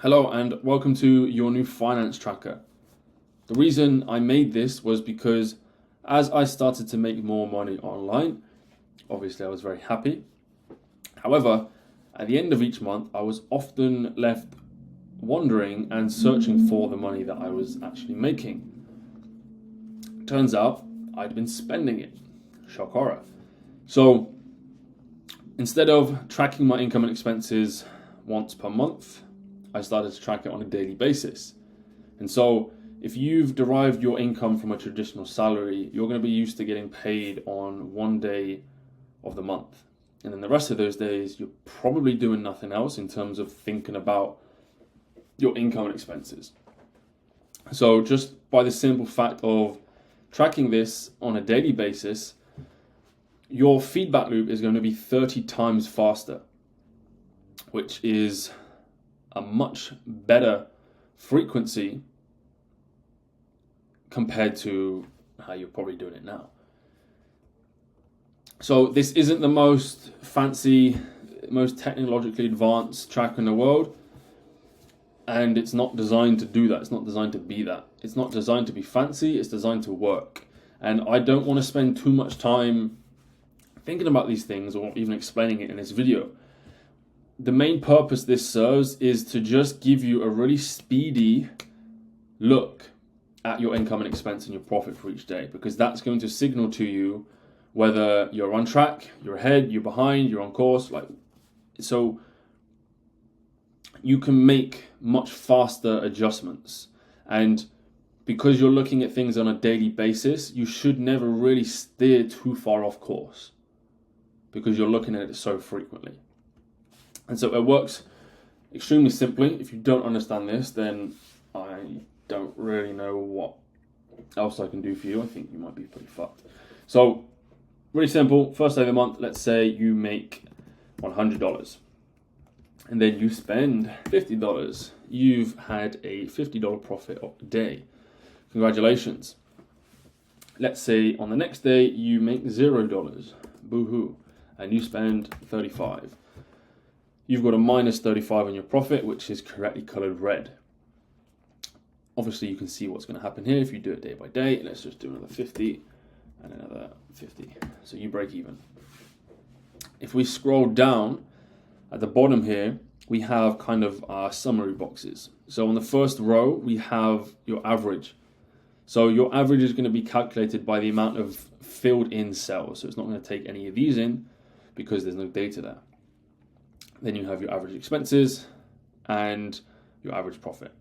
Hello and welcome to your new finance tracker. The reason I made this was because as I started to make more money online, obviously I was very happy. However, at the end of each month, I was often left wondering and searching for the money that I was actually making. Turns out I'd been spending it. Shock horror. So instead of tracking my income and expenses once per month, I started to track it on a daily basis. And so if you've derived your income from a traditional salary, you're going to be used to getting paid on one day of the month. And then the rest of those days, you're probably doing nothing else in terms of thinking about your income and expenses. So just by the simple fact of tracking this on a daily basis, your feedback loop is going to be 30 times faster, which is a much better frequency compared to how you're probably doing it now. So this isn't the most fancy, most technologically advanced tracker in the world, and it's not designed to do that. It's not designed to be that. It's not designed to be fancy. It's designed to work. And I don't want to spend too much time thinking about these things or even explaining it in this video. The main purpose this serves is to just give you a really speedy look at your income and expense and your profit for each day, because that's going to signal to you whether you're on track, you're ahead, you're behind, you're on course. So you can make much faster adjustments. And because you're looking at things on a daily basis, you should never really steer too far off course because you're looking at it so frequently. And so it works extremely simply. If you don't understand this, then I don't really know what else I can do for you. I think you might be pretty fucked. So, really simple. First day of the month, let's say you make $100 and then you spend $50. You've had a $50 profit a day. Congratulations. Let's say on the next day you make $0. Boo-hoo. And you spend $35. You've got a minus 35 on your profit, which is correctly colored red. Obviously, you can see what's going to happen here if you do it day by day. Let's just do another 50 and another 50. So you break even. If we scroll down at the bottom here, we have kind of our summary boxes. So on the first row, we have your average. So your average is going to be calculated by the amount of filled in cells. So it's not going to take any of these in because there's no data there. Then you have your average expenses and your average profit.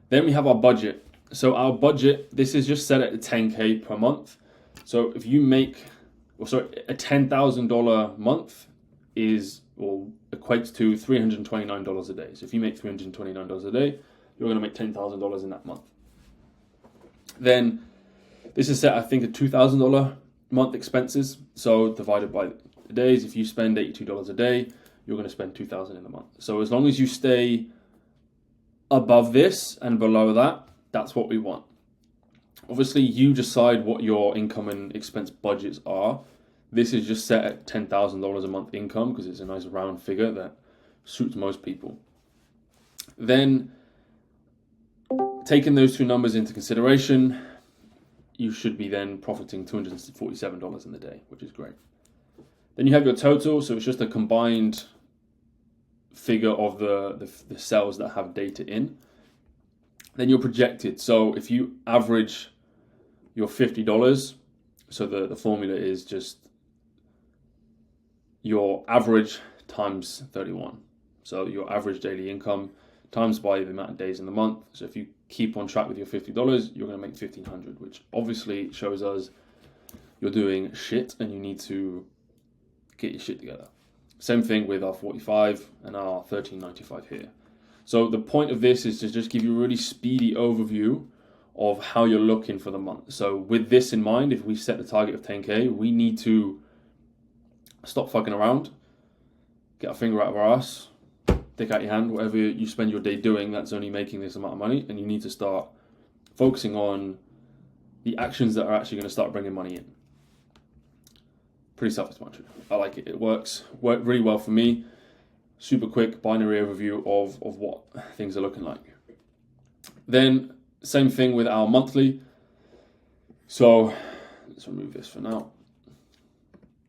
Then we have our budget. So our budget, this is just set at 10K per month. So if you make, a $10,000 month equates to $329 a day. So if you make $329 a day, you're going to make $10,000 in that month. Then this is set, I think, at $2,000 month expenses. So divided by the days, if you spend $82 a day, you're going to spend $2,000 in a month. So as long as you stay above this and below that, that's what we want. Obviously, you decide what your income and expense budgets are. This is just set at $10,000 a month income because it's a nice round figure that suits most people. Then, taking those two numbers into consideration, you should be then profiting $247 in the day, which is great. Then you have your total, so it's just a combined figure of the cells that have data in. Then you're projected. So if you average your $50, so the formula is just your average times 31. So your average daily income times by the amount of days in the month. So if you keep on track with your $50, you're going to make $1,500, which obviously shows us you're doing shit and you need to get your shit together. Same thing with our 45 and our 1395 here. So the point of this is to just give you a really speedy overview of how you're looking for the month. So with this in mind, if we set the target of 10K, we need to stop fucking around, get our finger out of our ass, stick out your hand, whatever you spend your day doing that's only making this amount of money, and you need to start focusing on the actions that are actually going to start bringing money in. Pretty self-explanatory. I like it. It worked really well for me. super quick binary overview of what things are looking like. Then same thing with our monthly. So let's remove this for now.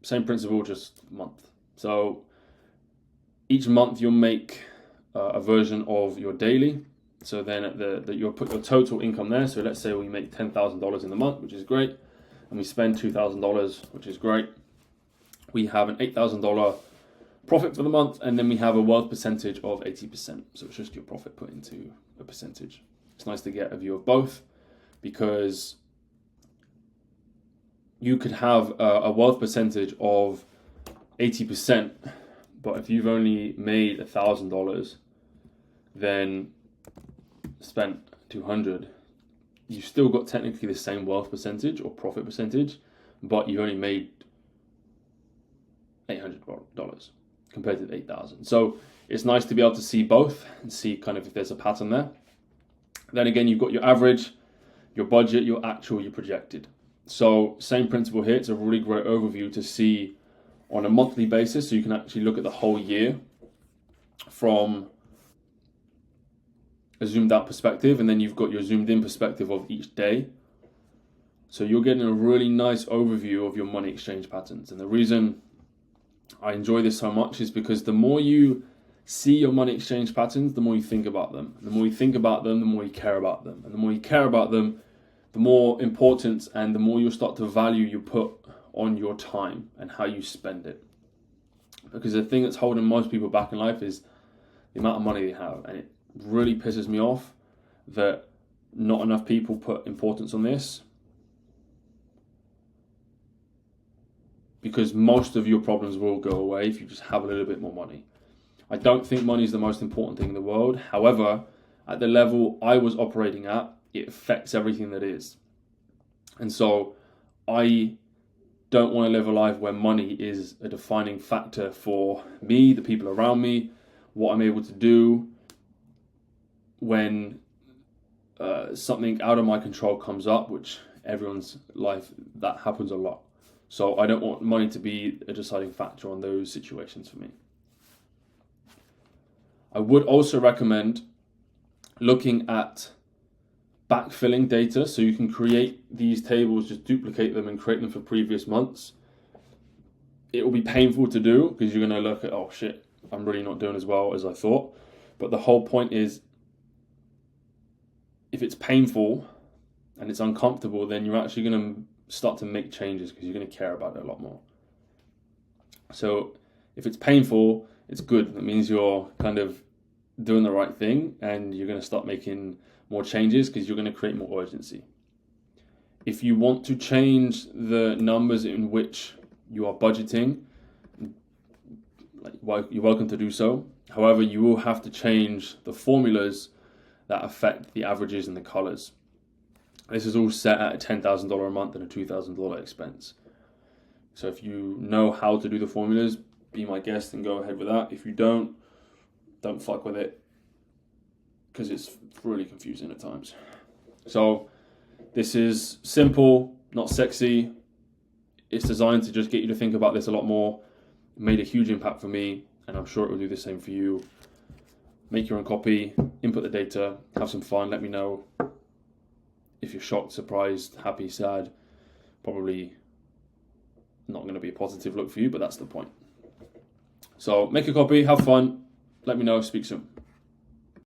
Same principle, just month. So each month you'll make a version of your daily. So then you'll put your total income there. So let's say we make $10,000 in the month, which is great, and we spend $2,000, which is great. We have an $8,000 profit for the month, and then we have a wealth percentage of 80%. So it's just your profit put into a percentage. It's nice to get a view of both, because you could have a wealth percentage of 80%, but if you've only made $1,000, then spent 200, you've still got technically the same wealth percentage or profit percentage, but you only made $800 compared to the 8,000. So it's nice to be able to see both and see kind of if there's a pattern there. Then again, you've got your average, your budget, your actual, your projected. So same principle here. It's a really great overview to see on a monthly basis, so you can actually look at the whole year from a zoomed out perspective, and then you've got your zoomed in perspective of each day. So you're getting a really nice overview of your money exchange patterns. And the reason I enjoy this so much is because the more you see your money exchange patterns, the more you think about them. And the more you think about them, the more you care about them. And the more you care about them, the more importance and the more you'll start to value you put on your time and how you spend it. Because the thing that's holding most people back in life is the amount of money they have. And it really pisses me off that not enough people put importance on this, because most of your problems will go away if you just have a little bit more money. I don't think money is the most important thing in the world. However, at the level I was operating at, it affects everything that is. And so I don't want to live a life where money is a defining factor for me, the people around me, what I'm able to do when something out of my control comes up, which everyone's life, that happens a lot. So I don't want money to be a deciding factor on those situations for me. I would also recommend looking at backfilling data, so you can create these tables, just duplicate them and create them for previous months. It will be painful to do because you're going to look at, oh shit, I'm really not doing as well as I thought. But the whole point is, if it's painful and it's uncomfortable, then you're actually going to start to make changes because you're going to care about it a lot more. So if it's painful, it's good. That means you're kind of doing the right thing and you're going to start making more changes because you're going to create more urgency. If you want to change the numbers in which you are budgeting, you're welcome to do so. However, you will have to change the formulas that affect the averages and the colors. This is all set at a $10,000 a month and a $2,000 expense. So if you know how to do the formulas, be my guest and go ahead with that. If you don't fuck with it, because it's really confusing at times. So this is simple, not sexy. It's designed to just get you to think about this a lot more. It made a huge impact for me, and I'm sure it will do the same for you. Make your own copy, input the data, have some fun, let me know if you're shocked, surprised, happy, sad. Probably not going to be a positive look for you, but that's the point. So make a copy, have fun, let me know, speak soon.